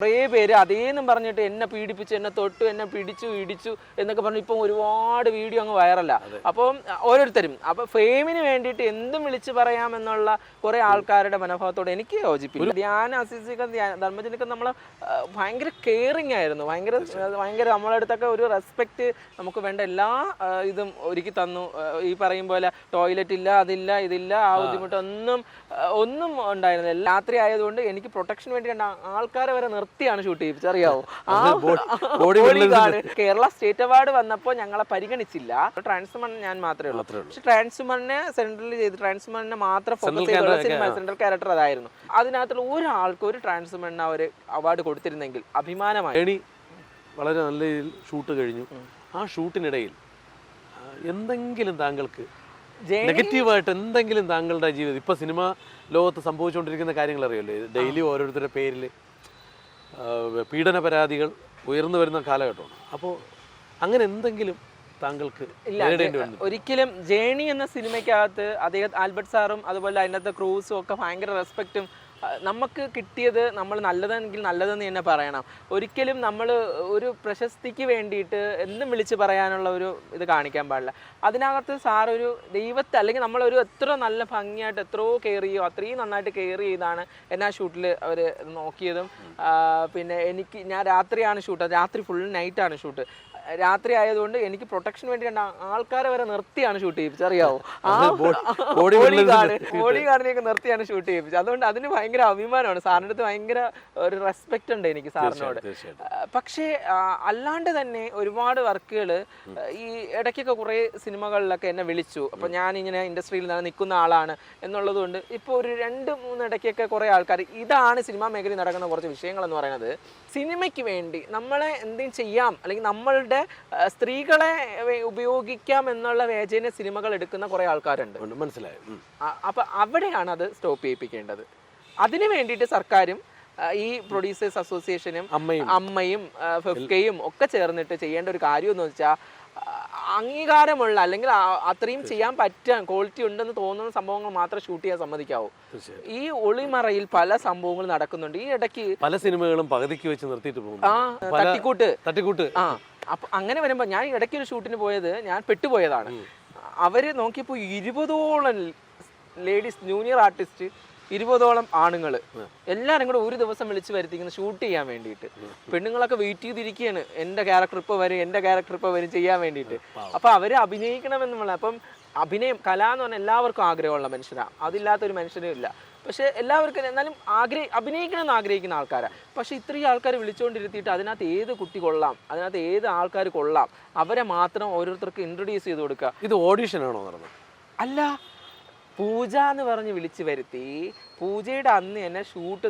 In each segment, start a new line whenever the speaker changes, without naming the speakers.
കുറേ പേര് അതേന്നും പറഞ്ഞിട്ട് എന്നെ പീഡിപ്പിച്ചു, എന്നെ തൊട്ടു, എന്നെ പിടിച്ചു ഇടിച്ചു എന്നൊക്കെ പറഞ്ഞു ഇപ്പം ഒരുപാട് വീഡിയോ അങ്ങ് വൈറല്ല. അപ്പം ഓരോരുത്തരും അപ്പൊ ഫെയിമിന് വേണ്ടിയിട്ട് എന്തും വിളിച്ചു പറയാമെന്നുള്ള കുറെ ആൾക്കാരുടെ മനോഭാവത്തോടെ എനിക്ക് യോജിപ്പില്ല. ധ്യാൻ അസീസിക്ക ധർമ്മജനൊക്കെ നമ്മളെ ഭയങ്കര കെയറിങ് ആയിരുന്നു, ഭയങ്കര നമ്മളെ അടുത്തൊക്കെ ഒരു റെസ്പെക്ട്, നമുക്ക് വേണ്ട എല്ലാ ഇതും ഒരുക്കി തന്നു. ഈ പറയും പോലെ ടോയ്ലറ്റ് ഇല്ല, അതില്ല, ഇതില്ല, ആ ബുദ്ധിമുട്ടൊന്നും ഉണ്ടായിരുന്നില്ല. രാത്രി ആയതുകൊണ്ട് എനിക്ക് പ്രൊട്ടക്ഷൻ വേണ്ടി ആൾക്കാരെ വരെ നിർത്തിയാണ് ഷൂട്ട് ചെയ്യിപ്പിച്ചത്, അറിയാവോ? കേരള സ്റ്റേറ്റ് അവാർഡ് വന്നപ്പോൾ ഞങ്ങളെ പരിഗണിച്ചില്ല. ട്രാൻസ്വുമൺ ഞാൻ മാത്രമേ ഉള്ളൂ. പക്ഷെ ട്രാൻസ്വുമണിനെ സെൻട്രൽ ചെയ്ത് ട്രാൻസ്വുമണിനെ മാത്രം ഫോക്കസ് ചെയ്തുള്ള സിനിമ സെൻട്രൽ ക്യാരക്ടർ അതായിരുന്നു. അതിനകത്തുള്ള ഒരാൾക്ക് ഒരു ട്രാൻസ്വുമണിന് അവർ അവാർഡ് കൊടുത്തിരുന്നെങ്കിൽ അഭിമാനമായി.
വളരെ നല്ല രീതിയിൽ ഷൂട്ട് കഴിഞ്ഞു. ആ ഷൂട്ടിനിടയിൽ എന്തെങ്കിലും താങ്കൾക്ക് നെഗറ്റീവായിട്ട് എന്തെങ്കിലും താങ്കളുടെ ജീവിതം ഇപ്പൊ സിനിമ ലോകത്ത് സംഭവിച്ചുകൊണ്ടിരിക്കുന്ന കാര്യങ്ങൾ അറിയല്ലേ, ഡെയിലി ഓരോരുത്തരുടെ പേരിൽ പീഡന പരാതികൾ ഉയർന്നു വരുന്ന കാലഘട്ടമാണ്. അപ്പോൾ അങ്ങനെ എന്തെങ്കിലും താങ്കൾക്ക്
ഒരിക്കലും ജേണി എന്ന സിനിമയ്ക്കകത്ത് അദ്ദേഹം ആൽബർട്ട് സാറും അതുപോലെ അതിനകത്ത് ക്രൂസും ഒക്കെ ഭയങ്കര റെസ്പെക്റ്റും നമുക്ക് കിട്ടിയത് നമ്മൾ നല്ലതെങ്കിൽ നല്ലതെന്ന് തന്നെ പറയണം. ഒരിക്കലും നമ്മൾ ഒരു പ്രശസ്തിക്ക് വേണ്ടിയിട്ട് എന്തും വിളിച്ച് പറയാനുള്ള ഒരു ഇത് കാണിക്കാൻ പാടില്ല. അതിനകത്ത് സാറൊരു ദൈവത്തെ അല്ലെങ്കിൽ നമ്മളൊരു എത്ര നല്ല ഭംഗിയായിട്ട് എത്രയോ കെയർ ചെയ്യോ അത്രയും നന്നായിട്ട് കെയർ ചെയ്താണ് എന്നാ ഷൂട്ടിൽ അവർ നോക്കിയതും. പിന്നെ ഞാൻ രാത്രിയാണ് ഷൂട്ട്, രാത്രി ഫുൾ നൈറ്റാണ് ഷൂട്ട്. രാത്രി ആയതുകൊണ്ട് എനിക്ക് പ്രൊട്ടക്ഷൻ വേണ്ടി ആൾക്കാരെ വരെ നിർത്തിയാണ് ഷൂട്ട് ചെയ്യിപ്പിച്ചത്, അറിയാവോ? ബോഡി ഗാർഡിനെയൊക്കെ നിർത്തിയാണ് ഷൂട്ട് ചെയ്യിപ്പിച്ചത്. അതുകൊണ്ട് അതിന് ഭയങ്കര അഭിമാനമാണ്. സാറിൻ്റെ അടുത്ത് ഭയങ്കര ഒരു റെസ്പെക്റ്റ് ഉണ്ട് എനിക്ക് സാറിനോട്. പക്ഷേ അല്ലാണ്ട് തന്നെ ഒരുപാട് വർക്കുകൾ ഈ ഇടയ്ക്കൊക്കെ കുറേ സിനിമകളിലൊക്കെ എന്നെ വിളിച്ചു. അപ്പം ഞാനിങ്ങനെ ഇൻഡസ്ട്രിയിൽ നിൽക്കുന്ന ആളാണ് എന്നുള്ളത് കൊണ്ട് ഇപ്പോൾ ഒരു 2-3 ഇടയ്ക്കൊക്കെ കുറേ ആൾക്കാർ ഇതാണ് സിനിമാ മേഖലയിൽ നടക്കുന്ന കുറച്ച് വിഷയങ്ങളെന്ന് പറയുന്നത്. സിനിമയ്ക്ക് വേണ്ടി നമ്മളെ എന്തെങ്കിലും ചെയ്യാം അല്ലെങ്കിൽ നമ്മളുടെ സ്ത്രീകളെ ഉപയോഗിക്കാം എന്നുള്ള വേചന സിനിമകൾ എടുക്കുന്ന കുറെ ആൾക്കാരുണ്ട്,
മനസ്സിലായി.
അപ്പൊ അവിടെയാണ് അത് സ്റ്റോപ്പ് ചെയ്യിപ്പിക്കേണ്ടത്. അതിനു വേണ്ടിയിട്ട് സർക്കാരും ഈ പ്രൊഡ്യൂസേഴ്സ് അസോസിയേഷനും അമ്മയും ഫെഫ്കയും ഒക്കെ ചേർന്നിട്ട് ചെയ്യേണ്ട ഒരു കാര്യം എന്ന് വെച്ചാൽ അംഗീകാരമുള്ള അല്ലെങ്കിൽ അത്രയും ചെയ്യാൻ പറ്റാൻ ക്വാളിറ്റി ഉണ്ടെന്ന് തോന്നുന്ന സംഭവങ്ങൾ മാത്രം ഷൂട്ട് ചെയ്യാൻ സമ്മതിക്കാവൂ. ഈ ഒളിമറയിൽ പല സംഭവങ്ങൾ നടക്കുന്നുണ്ട്. ഈ ഇടയ്ക്ക്
പല സിനിമകളും പകുതിക്ക് വെച്ച് നിർത്തിയിട്ട് പോകും. തട്ടിക്കൂട്ട്.
അപ്പൊ അങ്ങനെ വരുമ്പോ ഞാൻ ഇടയ്ക്ക് ഒരു ഷൂട്ടിന് പോയത് ഞാൻ പെട്ടുപോയതാണ്. അവര് നോക്കിയപ്പോ 20ഓളം ലേഡീസ് ജൂനിയർ ആർട്ടിസ്റ്റ്, 20ഓളം ആണുങ്ങൾ എല്ലാവരും കൂടെ ഒരു ദിവസം വിളിച്ച് വരുത്തിക്കുന്നു ഷൂട്ട് ചെയ്യാൻ വേണ്ടിയിട്ട്. പെണ്ണുങ്ങളൊക്കെ വെയിറ്റ് ചെയ്തിരിക്കുകയാണ്, എൻ്റെ ക്യാരക്ടർ ഇപ്പോൾ വരും ചെയ്യാൻ വേണ്ടിയിട്ട്. അപ്പം അവർ അഭിനയിക്കണമെന്നുള്ള അപ്പം കല എന്ന് പറഞ്ഞാൽ എല്ലാവർക്കും ആഗ്രഹമുള്ള മനുഷ്യരാണ്, അതില്ലാത്തൊരു മനുഷ്യനും ഇല്ല. പക്ഷെ എല്ലാവർക്കും എന്നാലും അഭിനയിക്കണമെന്ന് ആഗ്രഹിക്കുന്ന ആൾക്കാരാണ്. പക്ഷെ ഇത്രയും ആൾക്കാർ വിളിച്ചുകൊണ്ടിരുത്തിയിട്ട് അതിനകത്ത് ഏത് കുട്ടി കൊള്ളാം, അതിനകത്ത് ഏത് ആൾക്കാർ കൊള്ളാം, അവരെ മാത്രം ഓരോരുത്തർക്ക് ഇൻട്രൊഡ്യൂസ് ചെയ്ത് കൊടുക്കുക.
ഇത് ഓഡീഷൻ ആണോ പറഞ്ഞത്?
അല്ല, പൂജ എന്ന് പറഞ്ഞ് വിളിച്ചു വരുത്തി പൂജയുടെ അന്ന് തന്നെ ഷൂട്ട്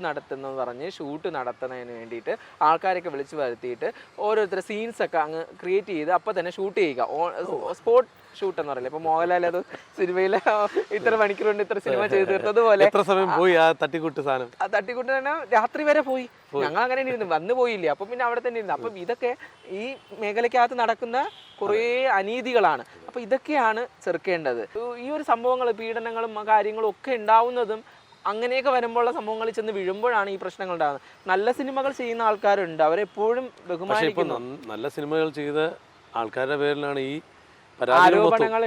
നടത്തുന്നതിന് വേണ്ടിയിട്ട് ആൾക്കാരൊക്കെ വിളിച്ചു വരുത്തിയിട്ട് ഓരോരുത്തരുടെ സീൻസൊക്കെ അങ്ങ് ക്രിയേറ്റ് ചെയ്ത് അപ്പം തന്നെ ഷൂട്ട് ചെയ്യുക. സ്പോട്ട് ഷൂട്ട് എന്ന് പറയില്ല. ഇപ്പൊ മോഹൻലാൽ അത് സിനിമയിലെ ഇത്ര മണിക്കൂറുണ്ട് ഇത്ര സിനിമ ചെയ്ത് തീർത്തതുപോലെ
എത്ര സമയം പോയി ആ തട്ടിക്കൂട്ട് സാധനം?
തട്ടിക്കൂട്ട് തന്നെ രാത്രി വരെ പോയി. ഞങ്ങൾ അങ്ങനെ ഇരുന്നു, വന്നു പോയില്ലേ, അപ്പം പിന്നെ അവിടെ തന്നെ ഇരുന്നു. അപ്പം ഇതൊക്കെ ഈ മേഖലയ്ക്കകത്ത് നടക്കുന്ന കുറേ അനീതികളാണ്. അപ്പം ഇതൊക്കെയാണ് ചെറുക്കേണ്ടത്. ഈ ഒരു സംഭവങ്ങൾ പീഡനങ്ങളും കാര്യങ്ങളും ഒക്കെ ഉണ്ടാവുന്നതും അങ്ങനെയൊക്കെ വരുമ്പോഴുള്ള സംഭവങ്ങളിൽ ചെന്ന് വീഴുമ്പോഴാണ് ഈ പ്രശ്നങ്ങൾ ഉണ്ടാകുന്നത്. നല്ല സിനിമകൾ ചെയ്യുന്ന ആൾക്കാരുണ്ട്, അവരെപ്പോഴും ബഹുമാനിക്കുന്നു.
നല്ല സിനിമകൾ ചെയ്ത ആൾക്കാരുടെ പേരിലാണ് ഈ
ആരോപണങ്ങൾ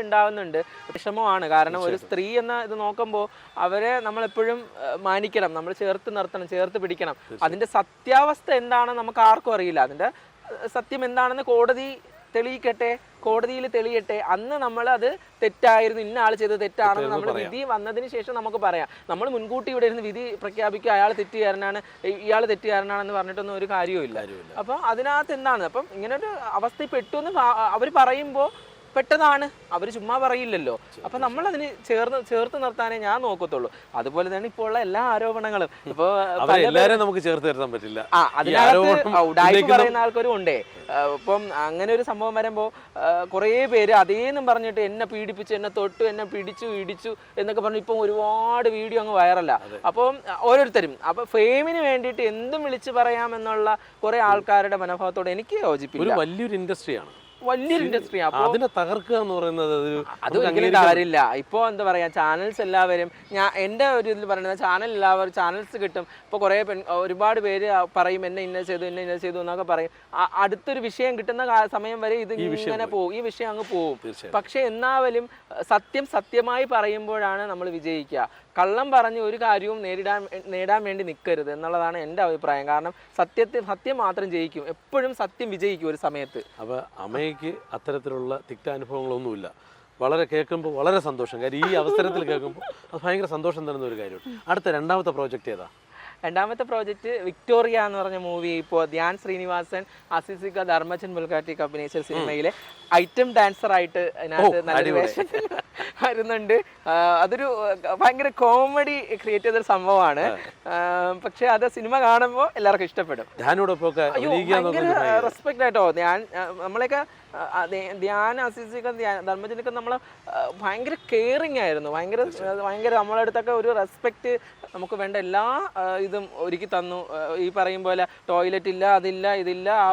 ഉണ്ടാവുന്നുണ്ട്. വിഷമമാണ്. കാരണം ഒരു സ്ത്രീ എന്ന ഇത് നോക്കുമ്പോൾ അവരെ നമ്മളെപ്പോഴും മാനിക്കണം, നമ്മൾ ചേർത്ത് നിർത്തണം, ചേർത്ത് പിടിക്കണം. അതിന്റെ സത്യാവസ്ഥ എന്താണെന്ന് നമുക്ക് ആർക്കും അറിയില്ല. അതിന്റെ സത്യം എന്താണെന്ന് കോടതിയിൽ തെളിയട്ടെ. അന്ന് നമ്മൾ അത് തെറ്റായിരുന്നു, ഇന്ന ആൾ ചെയ്തത് തെറ്റാണെന്ന് നമ്മൾ വിധി വന്നതിന് ശേഷം നമുക്ക് പറയാം. നമ്മൾ മുൻകൂട്ടി ഇവിടെ ഇരുന്ന് വിധി പ്രഖ്യാപിക്കുക ഇയാൾ തെറ്റുകാരനാണെന്ന് പറഞ്ഞിട്ടൊന്നും ഒരു കാര്യവും ഇല്ല. അപ്പം അതിനകത്ത് എന്താണ്, അപ്പം ഇങ്ങനെ ഒരു അവസ്ഥയിൽ പെട്ടു എന്ന് അവർ പറയുമ്പോൾ പെട്ടതാണ്, അവർ ചുമ്മാ പറയില്ലല്ലോ. അപ്പൊ നമ്മൾ അതിന് ചേർത്ത് നിർത്താനേ ഞാൻ നോക്കത്തുള്ളൂ. അതുപോലെ തന്നെ ഇപ്പോൾ ഉള്ള എല്ലാ ആരോപണങ്ങളും ഇപ്പൊ
നമുക്ക് ചേർത്ത് നിർത്താൻ പറ്റില്ല.
ഉഡായിപ്പ് പറയുന്ന ആൾക്കാരും ഉണ്ടേ. ഇപ്പം അങ്ങനെ ഒരു സംഭവം വരുമ്പോൾ കുറേ പേര് അതേന്നും പറഞ്ഞിട്ട് എന്നെ പീഡിപ്പിച്ചു, എന്നെ തൊട്ടു, എന്നെ പിടിച്ചു ഇടിച്ചു എന്നൊക്കെ പറഞ്ഞു ഇപ്പം ഒരുപാട് വീഡിയോ അങ്ങ് വൈറല്ല. അപ്പം ഓരോരുത്തരും അപ്പൊ ഫെയിമിന് വേണ്ടിയിട്ട് എന്തും വിളിച്ചു പറയാമെന്നുള്ള കുറെ ആൾക്കാരുടെ മനോഭാവത്തോടെ എനിക്ക് യോജിപ്പില്ല.
വലിയൊരു ഇൻഡസ്ട്രിയാണ്,
വലിയൊരു ഇൻഡസ്ട്രിയാണ്. അപ്പോൾ
അതിനെ തകർക്കുക എന്ന് പറയുന്നത്
അത് ഒരിക്കലും തകരില്ല. ഇപ്പോൾ എന്താ പറയുക, ചാനൽസ് എല്ലാവരും എൻ്റെ ഒരു ഇതിൽ പറയുന്നത് ചാനൽസ് കിട്ടും. ഇപ്പോൾ കുറേ ഒരുപാട് പേര് പറയും എന്നെ ഇന്ന ചെയ്തു എന്നൊക്കെ പറയും. അടുത്തൊരു വിഷയം കിട്ടുന്ന സമയം വരെ ഇത് ഇങ്ങനെ പോകും, ഈ വിഷയം അങ്ങ് പോകും. പക്ഷെ എന്നാലും സത്യമായി പറയുമ്പോഴാണ് നമ്മൾ വിജയിക്കുക. കള്ളം പറഞ്ഞ് ഒരു കാര്യവും നേടാൻ വേണ്ടി നിൽക്കരുത് എന്നുള്ളതാണ് എൻ്റെ അഭിപ്രായം. കാരണം സത്യം മാത്രം ജയിക്കും, എപ്പോഴും സത്യം വിജയിക്കും ഒരു സമയത്ത്.
അപ്പോൾ അമ്മയ്ക്ക് അത്തരത്തിലുള്ള തിക്താനുഭവങ്ങളൊന്നുമില്ല. വളരെ കേൾക്കുമ്പോൾ വളരെ സന്തോഷം. കാര്യം ഈ അവസരത്തിൽ കേൾക്കുമ്പോൾ അത് ഭയങ്കര സന്തോഷം തരുന്ന ഒരു കാര്യമാണ്. അടുത്ത രണ്ടാമത്തെ പ്രോജക്റ്റ് ഏതാ?
രണ്ടാമത്തെ പ്രോജക്റ്റ് വിക്ടോറിയ എന്ന് പറഞ്ഞ മൂവി. ഇപ്പോൾ ധ്യാൻ ശ്രീനിവാസൻ, അസിസിക, ധർമ്മച്ചൻ മുൽക്കാട്ടിക്ക് അഭിനയിച്ച സിനിമയിലെ ഐറ്റം ഡാൻസറായിട്ട് അതിനകത്ത് നല്ല വേഷം വരുന്നുണ്ട്. അതൊരു ഭയങ്കര കോമഡി ക്രിയേറ്റ് ചെയ്തൊരു സംഭവമാണ്. പക്ഷെ അത് സിനിമ കാണുമ്പോൾ എല്ലാവർക്കും ഇഷ്ടപ്പെടും. ഭയങ്കര റെസ്പെക്ട് ആയിട്ടോ. നമ്മളെയൊക്കെ ധ്യാൻ, അസിസിക, ധർമ്മജനൊക്കെ നമ്മൾ ഭയങ്കര കെയറിങ് ആയിരുന്നു. ഭയങ്കര നമ്മളെ അടുത്തൊക്കെ ഒരു റെസ്പെക്റ്റ്, നമുക്ക് വേണ്ട എല്ലാ ഇതും ഒരുക്കി തന്നു. ഈ പറയും പോലെ ടോയ്ലറ്റ് ഇല്ല, അതില്ല, ഇതില്ല, ആ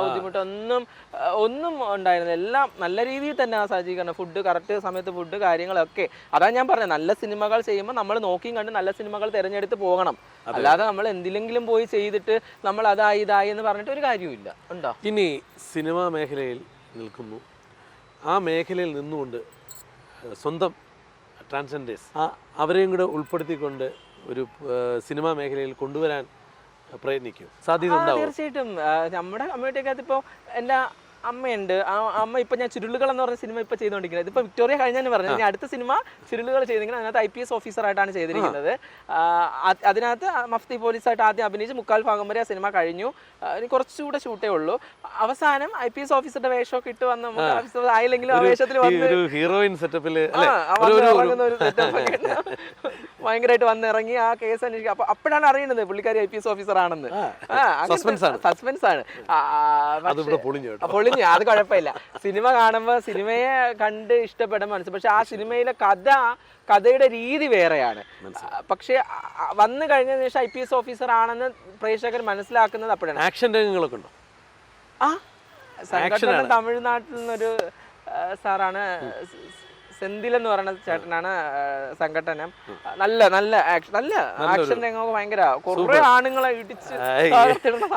ഒന്നും ഉണ്ടായിരുന്നില്ല. എല്ലാം നല്ല രീതിയിൽ തന്നെ ആ സജ്ജീകരണം, ഫുഡ് കറക്റ്റ് സമയത്ത് ഫുഡ് കാര്യങ്ങളൊക്കെ. അതാണ് ഞാൻ പറഞ്ഞത്, നല്ല സിനിമകൾ ചെയ്യുമ്പോൾ നമ്മൾ നോക്കിയും കണ്ട് നല്ല സിനിമകൾ തിരഞ്ഞെടുത്ത് പോകണം. അല്ലാതെ നമ്മൾ എന്തിലെങ്കിലും പോയി ചെയ്തിട്ട് നമ്മൾ ഇതായി എന്ന് പറഞ്ഞിട്ട് ഒരു കാര്യമില്ല. ഉണ്ടോ?
ഇനി സിനിമാ മേഖലയിൽ നിൽക്കുന്നു, ആ മേഖലയിൽ നിന്നുകൊണ്ട് സ്വന്തം ട്രാൻസ്ജെൻഡേഴ്സ് അവരെയും കൂടെ ഉൾപ്പെടുത്തിക്കൊണ്ട് ഒരു സിനിമാ മേഖലയിൽ കൊണ്ടുവരാൻ പ്രയത്നിക്കും, സാധ്യത ഉണ്ടാവും?
തീർച്ചയായിട്ടും. നമ്മുടെ കമ്മ്യൂണിറ്റിക്കകത്ത് ഇപ്പോൾ എൻ്റെ അമ്മയുണ്ട്. അമ്മ ഇപ്പം ഞാൻ ചുരുളുകൾ എന്ന് പറഞ്ഞ സിനിമ ഇപ്പോൾ ചെയ്തുകൊണ്ടിരിക്കുന്നത്. ഇതിപ്പോൾ വിക്ടോറിയ കഴിഞ്ഞാൽ പറഞ്ഞു, ഇനി അടുത്ത സിനിമ ചുരുളുകൾ ചെയ്തിരിക്കുന്നത്. അതിനകത്ത് IPS ഓഫീസറായിട്ടാണ് ചെയ്തിരിക്കുന്നത്. അതിനകത്ത് മഫ്തി പോലീസായിട്ട് ആദ്യം അഭിനയിച്ച് 3/4 ഭാഗം വരെ ആ സിനിമ കഴിഞ്ഞു. ഇനി കുറച്ചുകൂടെ ഷൂട്ടേ ഉള്ളൂ. അവസാനം IPS ഓഫീസറുടെ വേഷമൊക്കെ ഇട്ട് വന്ന് ആയില്ലെങ്കിലും ആ വേഷത്തിൽ വന്ന്
ഹീറോയിൻ സെറ്റപ്പിൽ
ഭയങ്കരമായിട്ട് വന്നിറങ്ങി ആ കേസ് അന്വേഷിക്കുക. അപ്പോഴാണ് അറിയുന്നത് പുള്ളിക്കാരി IPS ഓഫീസർ ആണെന്ന്. സസ്പെൻസ് ആണ്. പൊളിഞ്ഞു. അത് കുഴപ്പമില്ല. സിനിമ കാണുമ്പോൾ സിനിമയെ കണ്ട് ഇഷ്ടപ്പെടാൻ മനസ്സിൽ. പക്ഷെ ആ സിനിമയിലെ കഥയുടെ രീതി വേറെയാണ്. പക്ഷെ വന്നു കഴിഞ്ഞതിന് ശേഷം IPS ഓഫീസർ ആണെന്ന് പ്രേക്ഷകർ മനസ്സിലാക്കുന്നത് അപ്പോഴാണ്.
ആക്ഷൻ രംഗങ്ങളൊക്കെ ഉണ്ടോ?
സംഘടന തമിഴ്നാട്ടിൽ നിന്നൊരു സാറാണ്, സെന്തിൽ എന്ന് പറയുന്ന ചേട്ടനാണ് സംഘടനം. നല്ല ആക്ഷൻ രംഗമൊക്കെ ഭയങ്കര കുറെ ആണുങ്ങളെ ഇടിച്ച്.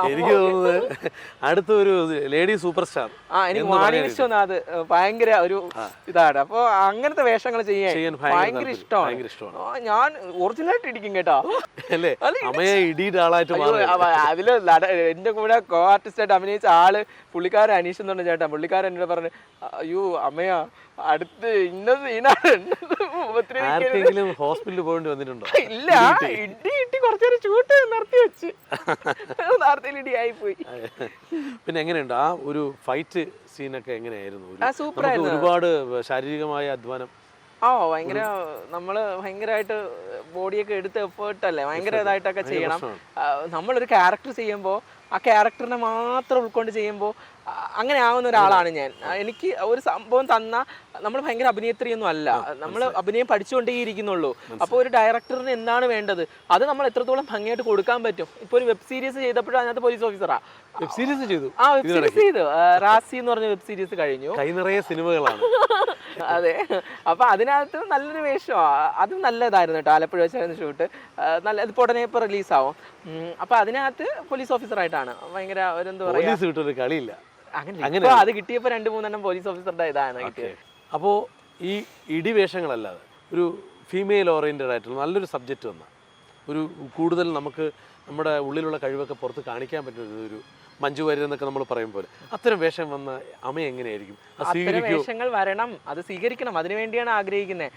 എനിക്ക് തോന്നുന്നത് അടുത്തൊരു ലേഡി സൂപ്പർ സ്റ്റാർ.
എനിക്ക് വാണിവിശ്വം അത് ഭയങ്കര ഒരു ഇതാണ്. അപ്പൊ അങ്ങനത്തെ വേഷങ്ങൾ ചെയ്യാൻ ഭയങ്കര ഇഷ്ടമാണ്. ഞാൻ ഒറിജിനലായിട്ട് ഇടിക്കും കേട്ടോ. അതില് എന്റെ കൂടെ കോ ആർട്ടിസ്റ്റായിട്ട് അഭിനയിച്ച ആള് പുള്ളിക്കാരൻ അനീഷ് എന്ന് പറഞ്ഞ ചേട്ടൻ. പുള്ളിക്കാരൻ എന്നോട് പറഞ്ഞു, അയ്യോ അമ്മയാ അടുത്ത് ഇന്ന സീനാണ്.
ഹോസ്പിറ്റലിൽ പോകേണ്ടി വന്നിട്ടുണ്ടോ?
ഇല്ല, ഇടി കുറച്ചേരം ഷൂട്ട് നിർത്തി വെച്ച് ഇടിയായി പോയി.
പിന്നെ എങ്ങനെയുണ്ട് ആ ഒരു ഫൈറ്റ് സീനൊക്കെ? എങ്ങനെയായിരുന്നു?
സൂപ്പറായിരുന്നു.
ഒരുപാട് ശാരീരികമായ അധ്വാനം.
ഭയങ്കര നമ്മള് ഭയങ്കരമായിട്ട് ബോഡിയൊക്കെ എടുത്ത് എഫേർട്ട് അല്ലേ, ഭയങ്കര ഇതായിട്ടൊക്കെ ചെയ്യണം. നമ്മളൊരു ക്യാരക്ടർ ചെയ്യുമ്പോൾ ആ ക്യാരക്ടറിനെ മാത്രം ഉൾക്കൊണ്ട് ചെയ്യുമ്പോൾ അങ്ങനെ ആവുന്ന ഒരാളാണ് ഞാൻ. എനിക്ക് ഒരു സംഭവം തന്ന നമ്മൾ ഭയങ്കര അഭിനേത്രിയൊന്നും അല്ല, നമ്മൾ അഭിനയം പഠിച്ചുകൊണ്ടേയിരിക്കുന്നുള്ളൂ. അപ്പോൾ ഒരു ഡയറക്ടറിന് എന്താണ് വേണ്ടത് അത് നമ്മൾ എത്രത്തോളം ഭംഗിയായിട്ട് കൊടുക്കാൻ പറ്റും. ഇപ്പോൾ ഒരു വെബ് സീരീസ് ചെയ്തപ്പോഴും അതിനകത്ത് പോലീസ് ഓഫീസറാ.
വെബ് സീരീസ് ചെയ്തു.
വെബ് സീരീസ് ചെയ്തു. റാസി എന്ന് പറഞ്ഞ വെബ് സീരീസ് കഴിഞ്ഞു.
കൈ നിറയെ സിനിമകളാണ്.
അതെ. അപ്പൊ അതിനകത്ത് നല്ലൊരു വേഷമാണ്. അതും നല്ലതായിരുന്നു കേട്ടോ. ആലപ്പുഴ വെച്ചായിരുന്നു ഷൂട്ട്. നല്ല ഇതിപ്പോൾ ഉടനെ ഇപ്പോൾ റിലീസാവും. അപ്പൊ അതിനകത്ത് പോലീസ് ഓഫീസറായിട്ടാണ്. ഭയങ്കര ഒരു എന്താ പറയുക,
കളിയില്ല.
അങ്ങനെ അത് കിട്ടിയപ്പോൾ 2-3 പോലീസ് ഓഫീസറുടെ ഇതാണ് കിട്ടിയത്.
അപ്പോൾ ഈ ഇടിവേഷങ്ങളല്ലാതെ ഒരു ഫീമെയിൽ ഓറിയൻറ്റഡ് ആയിട്ടുള്ള നല്ലൊരു സബ്ജക്റ്റ് വന്ന ഒരു കൂടുതൽ നമുക്ക് നമ്മുടെ ഉള്ളിലുള്ള കഴിവൊക്കെ പുറത്ത് കാണിക്കാൻ പറ്റുന്ന ഒരു മഞ്ജു വാര്യർ എന്നൊക്കെ നമ്മൾ പറയും പോലെ അത്തരം വേഷം വന്ന അമ്മ എങ്ങനെയായിരിക്കും?
അത്തരം വേഷങ്ങൾ വരണം, അത് സ്വീകരിക്കണം. അതിനുവേണ്ടിയാണ് ആഗ്രഹിക്കുന്നത്.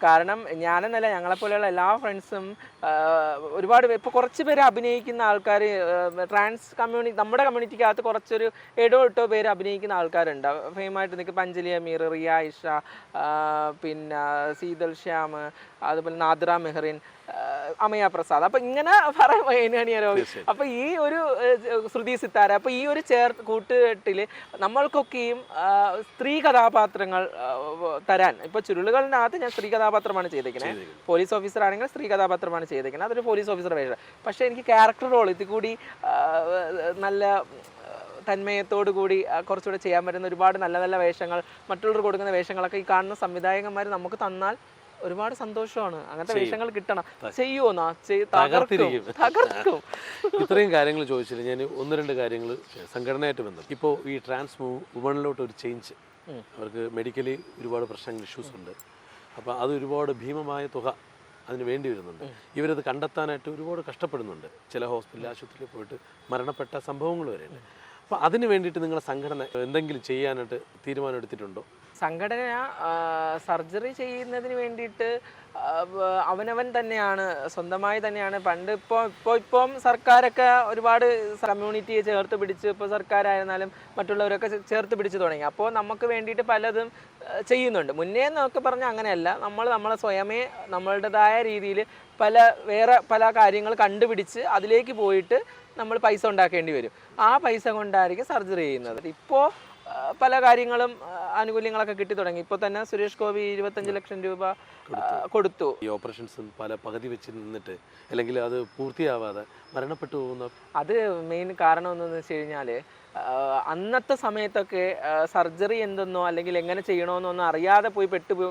കാരണം ഞാനെന്നല്ല, ഞങ്ങളെപ്പോലെയുള്ള എല്ലാ ഫ്രണ്ട്സും ഒരുപാട് ഇപ്പോൾ കുറച്ച് പേര് അഭിനയിക്കുന്ന ആൾക്കാർ, ട്രാൻസ് കമ്മ്യൂണിറ്റി, നമ്മുടെ കമ്മ്യൂണിറ്റിക്കകത്ത് കുറച്ചൊരു 7-8 പേര് അഭിനയിക്കുന്ന ആൾക്കാരുണ്ട്. ഫെയിമായിട്ട് നിൽക്കും. പഞ്ചലി അമീർ, റിയ ഇഷ, പിന്നെ സീതൽ ശ്യാം, അതുപോലെ നാദ്ര മെഹ്റിൻ, അമയ പ്രസാദ്. അപ്പൊ ഇങ്ങനെ പറയാൻ. അപ്പൊ ഈ ഒരു ശ്രുതി സിത്താര, അപ്പൊ ഈ ഒരു കൂട്ടുകെട്ടില് നമ്മൾക്കൊക്കെയും സ്ത്രീ കഥാപാത്രങ്ങൾ തരാൻ. ഇപ്പൊ ചുരുളുകളിനകത്ത് ഞാൻ സ്ത്രീ കഥാപാത്രമാണ് ചെയ്തേക്കുന്നത്. പോലീസ് ഓഫീസർ ആണെങ്കിൽ സ്ത്രീ കഥാപാത്രമാണ് ചെയ്തേക്കുന്നത്. അതൊരു പോലീസ് ഓഫീസർ വേഷം. പക്ഷെ എനിക്ക് ക്യാരക്ടർ റോൾ ഇത് കൂടി നല്ല തന്മയത്തോടു കൂടി കുറച്ചുകൂടെ ചെയ്യാൻ പറ്റുന്ന ഒരുപാട് നല്ല നല്ല വേഷങ്ങൾ, മറ്റുള്ളവർ കൊടുക്കുന്ന വേഷങ്ങളൊക്കെ ഈ കാണുന്ന സംവിധായകന്മാർ നമുക്ക് തന്നാൽ ഒരുപാട് സന്തോഷമാണ്. അങ്ങനത്തെ വേഷങ്ങൾ കിട്ടണം. ചെയ്യുമോ? തകർക്കും.
ഇത്രയും കാര്യങ്ങൾ ചോദിച്ചില്ല, ഞാൻ ഒന്ന് രണ്ട് കാര്യങ്ങൾ സംഘടനയായിട്ട് ബന്ധം. ഇപ്പോൾ ഈ ട്രാൻസ് വുമണിലോട്ട് ഒരു ചേഞ്ച്, അവർക്ക് മെഡിക്കലി ഒരുപാട് പ്രശ്നങ്ങൾ, ഇഷ്യൂസ് ഉണ്ട്. അപ്പോൾ അത് ഒരുപാട് ഭീമമായ തുക അതിന് വേണ്ടി വരുന്നുണ്ട്. ഇവരത് കണ്ടെത്താനായിട്ട് ഒരുപാട് കഷ്ടപ്പെടുന്നുണ്ട്. ചില ഹോസ്പിറ്റൽ ആശുപത്രിയിൽ പോയിട്ട് മരണപ്പെട്ട സംഭവങ്ങൾ വരെയുണ്ട്. അപ്പോൾ അതിന് വേണ്ടിയിട്ട് നിങ്ങളുടെ സംഘടന എന്തെങ്കിലും ചെയ്യാനായിട്ട് തീരുമാനം എടുത്തിട്ടുണ്ടോ?
സംഘടന സർജറി ചെയ്യുന്നതിന് വേണ്ടിയിട്ട് അവനവൻ തന്നെയാണ്, സ്വന്തമായി തന്നെയാണ്. പണ്ട് ഇപ്പം സർക്കാരൊക്കെ ഒരുപാട് കമ്മ്യൂണിറ്റിയെ ചേർത്ത് പിടിച്ച്, ഇപ്പോൾ സർക്കാരായിരുന്നാലും മറ്റുള്ളവരൊക്കെ ചേർത്ത് പിടിച്ച് തുടങ്ങി. അപ്പോൾ നമുക്ക് വേണ്ടിയിട്ട് പലതും ചെയ്യുന്നുണ്ട്. മുന്നേ എന്നൊക്കെ പറഞ്ഞാൽ അങ്ങനെയല്ല, നമ്മളെ സ്വയമേ നമ്മളുടേതായ രീതിയിൽ വേറെ പല കാര്യങ്ങൾ കണ്ടുപിടിച്ച് അതിലേക്ക് പോയിട്ട് നമ്മൾ പൈസ ഉണ്ടാക്കേണ്ടി വരും. ആ പൈസ കൊണ്ടായിരിക്കും സർജറി ചെയ്യുന്നത്. ഇപ്പോൾ പല കാര്യങ്ങളും ആനുകൂല്യങ്ങളൊക്കെ കിട്ടി തുടങ്ങി. ഇപ്പോൾ തന്നെ സുരേഷ് ഗോപി 25 ലക്ഷം രൂപ കൊടുത്തു.
ഈ ഓപ്പറേഷൻസും പല പകുതി വെച്ച് നിന്നിട്ട് അല്ലെങ്കിൽ അത് പൂർത്തിയാവാതെ മരണപ്പെട്ടു പോകുന്ന
അത് മെയിൻ കാരണം എന്താണെന്ന് വെച്ച് കഴിഞ്ഞാൽ, അന്നത്തെ സമയത്തൊക്കെ സർജറി എന്തെന്നോ അല്ലെങ്കിൽ എങ്ങനെ ചെയ്യണമെന്നോ ഒന്നും അറിയാതെ പോയി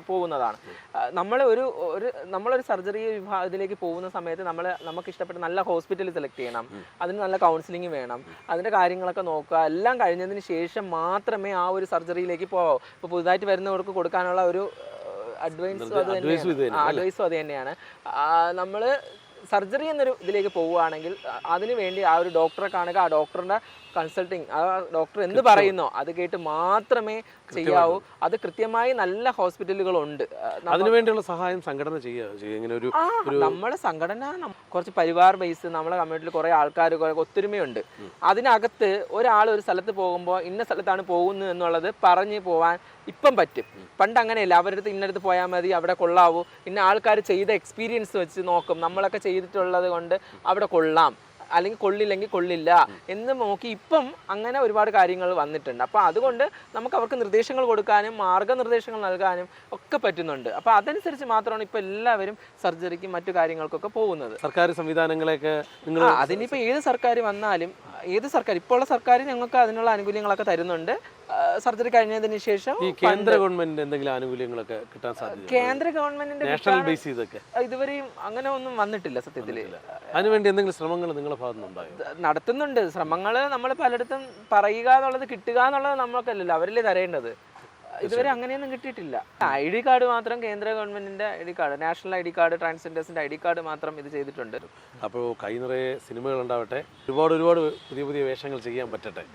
പോകുന്നതാണ്. നമ്മളൊരു സർജറി വിഭാഗത്തിലേക്ക് പോകുന്ന സമയത്ത് നമുക്ക് ഇഷ്ടപ്പെട്ട നല്ല ഹോസ്പിറ്റൽ സെലക്ട് ചെയ്യണം, അതിന് നല്ല കൗൺസിലിംഗ് വേണം, അതിൻ്റെ കാര്യങ്ങളൊക്കെ നോക്കുക. എല്ലാം കഴിഞ്ഞതിന് ശേഷം മാത്രമേ ആ ഒരു സർജറിയിലേക്ക് പോകാവൂ. ഇപ്പോൾ പുതുതായിട്ട് വരുന്നവർക്ക് കൊടുക്കാനുള്ള ഒരു അഡ്വൈസും അത് തന്നെയാണ്. നമ്മൾ സർജറി എന്നൊരു ഇതിലേക്ക് പോവുകയാണെങ്കിൽ അതിന് വേണ്ടി ആ ഒരു ഡോക്ടറെ കാണുക, ആ ഡോക്ടറിൻ്റെ കൺസൾട്ടിങ്, ആ ഡോക്ടർ എന്ത് പറയുന്നോ അത് കേട്ട് മാത്രമേ ചെയ്യാവൂ. അത് കൃത്യമായി നല്ല ഹോസ്പിറ്റലുകളുണ്ട്.
അതിനുവേണ്ടിയുള്ള സഹായം സംഘടന ചെയ്യുക.
നമ്മളെ സംഘടന കുറച്ച് പരിവാർ ബേസ്, നമ്മളെ കമ്മ്യൂണിറ്റിയിൽ കുറേ ആൾക്കാർ ഒത്തൊരുമയുണ്ട്. അതിനകത്ത് ഒരാൾ ഒരു സ്ഥലത്ത് പോകുമ്പോൾ ഇന്ന സ്ഥലത്താണ് പോകുന്നത് എന്നുള്ളത് പറഞ്ഞ് പോവാൻ ഇപ്പം പറ്റും. പണ്ട് അങ്ങനെയല്ല, അവരുടെ അടുത്ത് ഇന്നടുത്ത് പോയാൽ മതി, അവിടെ കൊള്ളാവൂ, ഇന്ന ആൾക്കാർ ചെയ്ത എക്സ്പീരിയൻസ് വെച്ച് നോക്കും, നമ്മളൊക്കെ ചെയ്തിട്ടുള്ളത് കൊണ്ട് അവിടെ കൊള്ളാം, അല്ലെങ്കിൽ കൊള്ളില്ലെങ്കിൽ കൊള്ളില്ല എന്ന് നോക്കി ഇപ്പം അങ്ങനെ ഒരുപാട് കാര്യങ്ങൾ വന്നിട്ടുണ്ട്. അപ്പോൾ അതുകൊണ്ട് നമുക്ക് അവർക്ക് നിർദ്ദേശങ്ങൾ കൊടുക്കാനും മാർഗ്ഗനിർദ്ദേശങ്ങൾ നൽകാനും ഒക്കെ പറ്റുന്നുണ്ട്. അപ്പോൾ അതനുസരിച്ച് മാത്രമാണ് ഇപ്പോൾ എല്ലാവരും സർജറിക്കും മറ്റു കാര്യങ്ങൾക്കൊക്കെ പോകുന്നത്.
സർക്കാർ സംവിധാനങ്ങളെയൊക്കെ നിങ്ങൾ
അതിനിപ്പോൾ ഏത് സർക്കാർ വന്നാലും, ഇപ്പോൾ ഉള്ള സർക്കാർ ഞങ്ങൾക്ക് അതിനുള്ള ആനുകൂല്യങ്ങളൊക്കെ തരുന്നുണ്ട്. സർജറി കഴിഞ്ഞതിന് ശേഷം
ഈ കേന്ദ്ര ഗവൺമെന്റ് എന്തെങ്കിലും ആനുകൂല്യങ്ങളൊക്കെ കിട്ടാൻ സാധ്യത?
കേന്ദ്ര ഗവൺമെന്റിന്റെ
നാഷണൽ ബേസ് ചെയ്തൊക്കെ
ഇതുവരെയും അങ്ങനെ ഒന്നും വന്നിട്ടില്ല സത്യത്തിൽ.
അതിനുവേണ്ടി എന്തെങ്കിലും ശ്രമങ്ങൾ നിങ്ങളുടെ ഭാഗത്തുനിന്നുണ്ടായോ?
നടത്തുന്നുണ്ട് ശ്രമങ്ങൾ. നമ്മൾ പലയിടത്തും പറയുക എന്നുള്ളത്, കിട്ടുക എന്നുള്ളത് നമ്മൾക്കല്ലല്ലോ, അവരല്ലേ തരേണ്ടത്. ഇതുവരെ അങ്ങനെയൊന്നും കിട്ടിയിട്ടില്ല. ID കാർഡ് മാത്രം, കേന്ദ്ര ഗവൺമെന്റിന്റെ ID card, national ID card, ട്രാൻസ്ജെൻഡേഴ്സിന്റെ ID കാർഡ് മാത്രം ഇത് ചെയ്തിട്ടുണ്ട്.
അപ്പോൾ കൈ നിറയെ സിനിമകൾ ഉണ്ടാവട്ടെ, ഒരുപാട് പുതിയ വേഷങ്ങൾ ചെയ്യാൻ പറ്റട്ടെ.